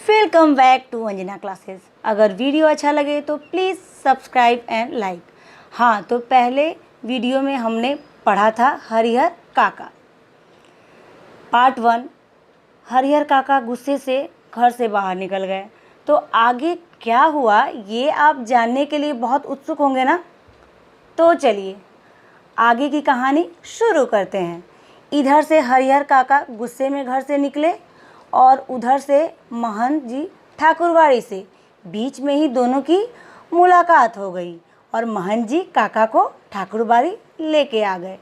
Welcome back to Anjana classes. अगर video अच्छा लगे तो प्लीज़ सब्सक्राइब एंड लाइक। हाँ, तो पहले वीडियो में हमने पढ़ा था हरिहर काका पार्ट 1। हरिहर काका गुस्से से घर से बाहर निकल गए। तो आगे क्या हुआ ये आप जानने के लिए बहुत उत्सुक होंगे ना। तो चलिए आगे की कहानी शुरू करते हैं। इधर से हरिहर काका गुस्से में घर से निकले और उधर से महंत जी ठाकुरवाड़ी से। बीच में ही दोनों की मुलाकात हो गई और महंत जी काका को ठाकुरवाड़ी लेके आ गए।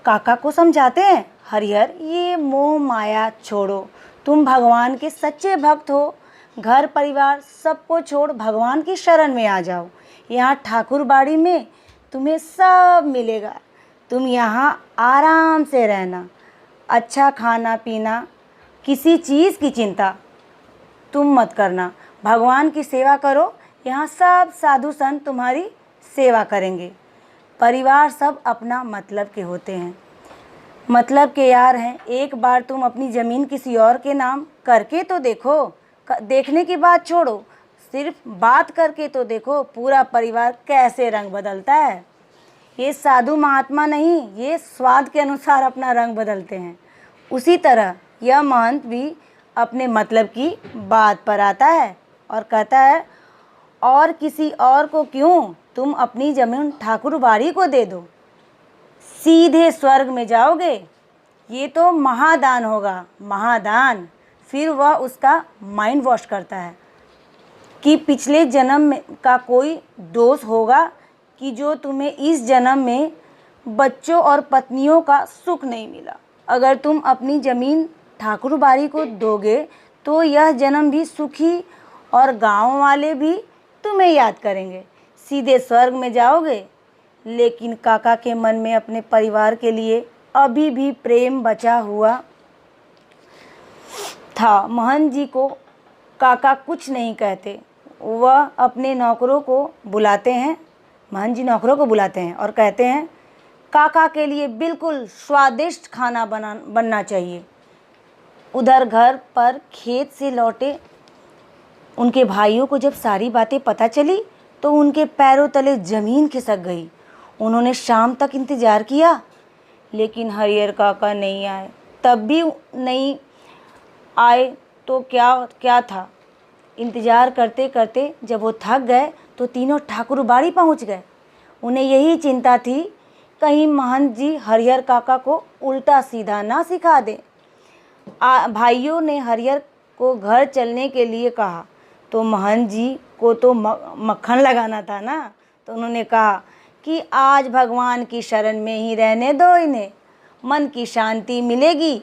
काका को समझाते हैं, हरिहर ये मोह माया छोड़ो, तुम भगवान के सच्चे भक्त हो। घर परिवार सबको छोड़ भगवान की शरण में आ जाओ। यहाँ ठाकुरबाड़ी में तुम्हें सब मिलेगा। तुम यहाँ आराम से रहना, अच्छा खाना पीना, किसी चीज़ की चिंता तुम मत करना। भगवान की सेवा करो, यहाँ सब साधु संत तुम्हारी सेवा करेंगे। परिवार सब अपना मतलब के होते हैं, मतलब के यार हैं। एक बार तुम अपनी ज़मीन किसी और के नाम करके तो देखो। देखने की बात छोड़ो, सिर्फ बात करके तो देखो पूरा परिवार कैसे रंग बदलता है। ये साधु महात्मा नहीं, ये स्वाद के अनुसार अपना रंग बदलते हैं। उसी तरह यह महंत भी अपने मतलब की बात पर आता है और कहता है, और किसी और को क्यों, तुम अपनी ज़मीन ठाकुरबाड़ी को दे दो, सीधे स्वर्ग में जाओगे। ये तो महादान होगा, महादान। फिर वह उसका माइंड वॉश करता है कि पिछले जन्म का कोई दोष होगा कि जो तुम्हें इस जन्म में बच्चों और पत्नियों का सुख नहीं मिला। अगर तुम अपनी ज़मीन ठाकुरबाड़ी को दोगे तो यह जन्म भी सुखी और गांव वाले भी तुम्हें याद करेंगे, सीधे स्वर्ग में जाओगे। लेकिन काका के मन में अपने परिवार के लिए अभी भी प्रेम बचा हुआ था। महंत जी को काका कुछ नहीं कहते। वह अपने नौकरों को बुलाते हैं, महंत जी नौकरों को बुलाते हैं और कहते हैं, काका के लिए बिल्कुल स्वादिष्ट खाना बनना चाहिए। उधर घर पर खेत से लौटे उनके भाइयों को जब सारी बातें पता चली तो उनके पैरों तले ज़मीन खिसक गई। उन्होंने शाम तक इंतज़ार किया लेकिन हरिहर काका नहीं आए। तब भी नहीं आए तो क्या था। इंतज़ार करते करते जब वो थक गए तो तीनों ठाकुरबाड़ी पहुंच गए। उन्हें यही चिंता थी कहीं महंत जी हरिहर काका को उल्टा सीधा ना सिखा दें। भाइयों ने हरिहर को घर चलने के लिए कहा तो महंत जी को तो मक्खन लगाना था ना। तो उन्होंने कहा कि आज भगवान की शरण में ही रहने दो इन्हें, मन की शांति मिलेगी।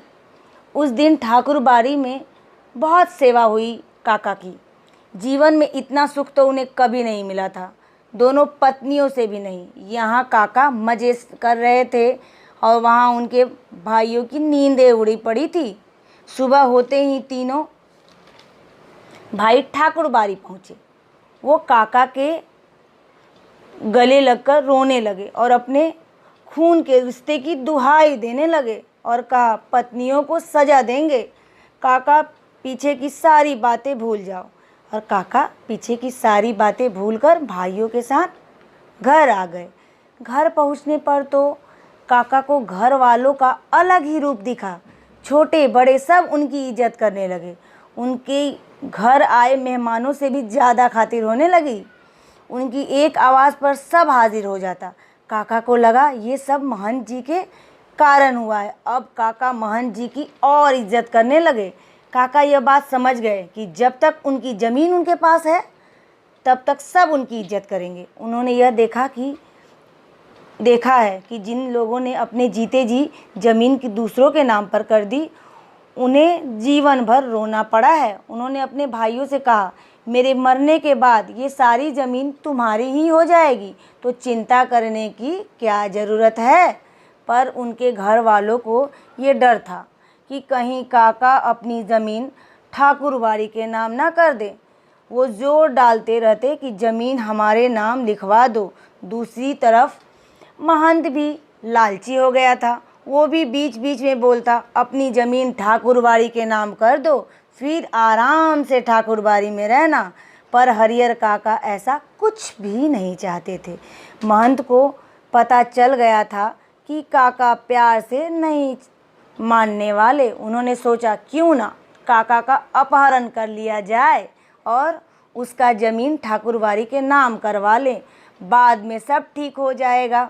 उस दिन ठाकुरबाड़ी में बहुत सेवा हुई काका की। जीवन में इतना सुख तो उन्हें कभी नहीं मिला था, दोनों पत्नियों से भी नहीं। यहाँ काका मज़े कर रहे थे और वहाँ उनके भाइयों की नींदें उड़ी पड़ी थी। सुबह होते ही तीनों भाई ठाकुरबाड़ी पहुँचे। वो काका के गले लगकर रोने लगे और अपने खून के रिश्ते की दुहाई देने लगे और कहा, पत्नियों को सजा देंगे। काका पीछे की सारी बातें भूल जाओ। और काका पीछे की सारी बातें भूलकर भाइयों के साथ घर आ गए। घर पहुंचने पर तो काका को घर वालों का अलग ही रूप दिखा। छोटे बड़े सब उनकी इज्जत करने लगे। उनके घर आए मेहमानों से भी ज़्यादा खातिर होने लगी। उनकी एक आवाज़ पर सब हाजिर हो जाता। काका को लगा ये सब महंत जी के कारण हुआ है। अब काका महंत जी की और इज्जत करने लगे। काका यह बात समझ गए कि जब तक उनकी ज़मीन उनके पास है तब तक सब उनकी इज्जत करेंगे। उन्होंने यह देखा है कि जिन लोगों ने अपने जीते जी ज़मीन की दूसरों के नाम पर कर दी उन्हें जीवन भर रोना पड़ा है। उन्होंने अपने भाइयों से कहा, मेरे मरने के बाद ये सारी ज़मीन तुम्हारी ही हो जाएगी तो चिंता करने की क्या ज़रूरत है। पर उनके घर वालों को ये डर था कि कहीं काका अपनी ज़मीन ठाकुरबाड़ी के नाम ना कर दे। वो जोर डालते रहते कि ज़मीन हमारे नाम लिखवा दो। दूसरी तरफ महंत भी लालची हो गया था। वो भी बीच बीच में बोलता, अपनी ज़मीन ठाकुरबाड़ी के नाम कर दो, फिर आराम से ठाकुरबाड़ी में रहना। पर हरिहर काका ऐसा कुछ भी नहीं चाहते थे। महंत को पता चल गया था कि काका प्यार से नहीं मानने वाले। उन्होंने सोचा क्यों ना काका का अपहरण कर लिया जाए और उसका ज़मीन ठाकुरबाड़ी के नाम करवा लें। बाद में सब ठीक हो जाएगा।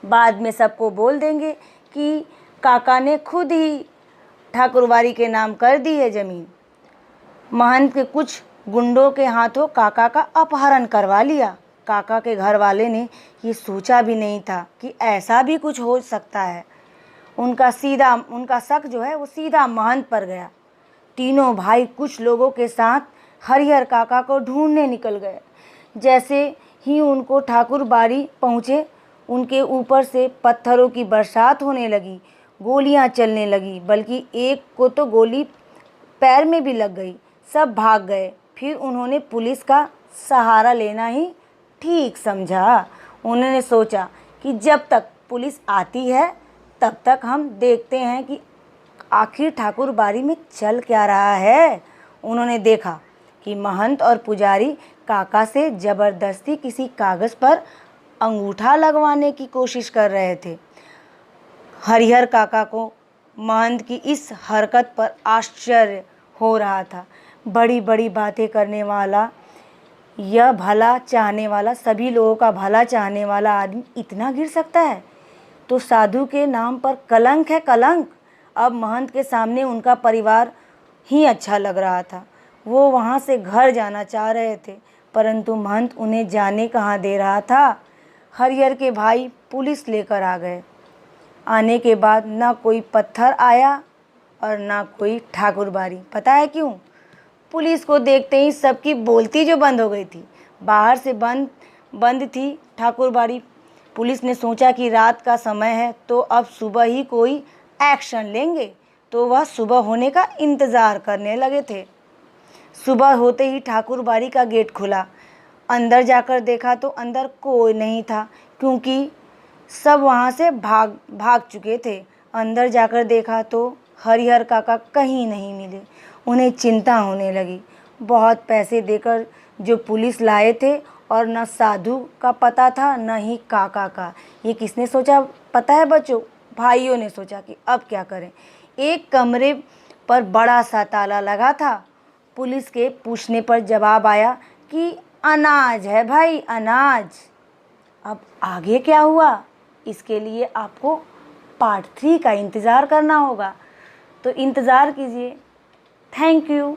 बाद में सबको बोल देंगे कि काका ने खुद ही ठाकुरबाड़ी के नाम कर दी है ज़मीन। महंत के कुछ गुंडों के हाथों काका का अपहरण करवा लिया। काका के घर वाले ने ये सोचा भी नहीं था कि ऐसा भी कुछ हो सकता है। उनका शक जो है वो सीधा महंत पर गया। तीनों भाई कुछ लोगों के साथ हरिहर काका को ढूंढने निकल गए। जैसे ही उनको ठाकुरबाड़ी पहुँचे, उनके ऊपर से पत्थरों की बरसात होने लगी, गोलियां चलने लगी, बल्कि एक को तो गोली पैर में भी लग गई। सब भाग गए। फिर उन्होंने पुलिस का सहारा लेना ही ठीक समझा। उन्होंने सोचा कि जब तक पुलिस आती है तब तक हम देखते हैं कि आखिर ठाकुरबाड़ी में चल क्या रहा है। उन्होंने देखा कि महंत और पुजारी काका से ज़बरदस्ती किसी कागज़ पर अंगूठा लगवाने की कोशिश कर रहे थे। हरिहर काका को महंत की इस हरकत पर आश्चर्य हो रहा था। बड़ी बड़ी बातें करने वाला, यह भला चाहने वाला, सभी लोगों का भला चाहने वाला आदमी इतना गिर सकता है? तो साधु के नाम पर कलंक है कलंक। अब महंत के सामने उनका परिवार ही अच्छा लग रहा था। वो वहाँ से घर जाना चाह रहे थे, परंतु महंत उन्हें जाने कहाँ दे रहा था। हरिहर के भाई पुलिस लेकर आ गए। आने के बाद ना कोई पत्थर आया और ना कोई ठाकुरबाड़ी। पता है क्यों? पुलिस को देखते ही सबकी बोलती जो बंद हो गई थी। बाहर से बंद थी ठाकुरबाड़ी। पुलिस ने सोचा कि रात का समय है तो अब सुबह ही कोई एक्शन लेंगे, तो वह सुबह होने का इंतज़ार करने लगे थे। सुबह होते ही ठाकुरबाड़ी का गेट खुला। अंदर जाकर देखा तो अंदर कोई नहीं था, क्योंकि सब वहाँ से भाग चुके थे। अंदर जाकर देखा तो हरिहर काका कहीं नहीं मिले। उन्हें चिंता होने लगी। बहुत पैसे देकर जो पुलिस लाए थे और न साधु का पता था न ही काका का। ये किसने सोचा पता है बच्चों? भाइयों ने सोचा कि अब क्या करें। एक कमरे पर बड़ा सा ताला लगा था। पुलिस के पूछने पर जवाब आया कि अनाज है भाई, अनाज। अब आगे क्या हुआ, इसके लिए आपको पार्ट 3 का इंतज़ार करना होगा। तो इंतज़ार कीजिए। Thank you.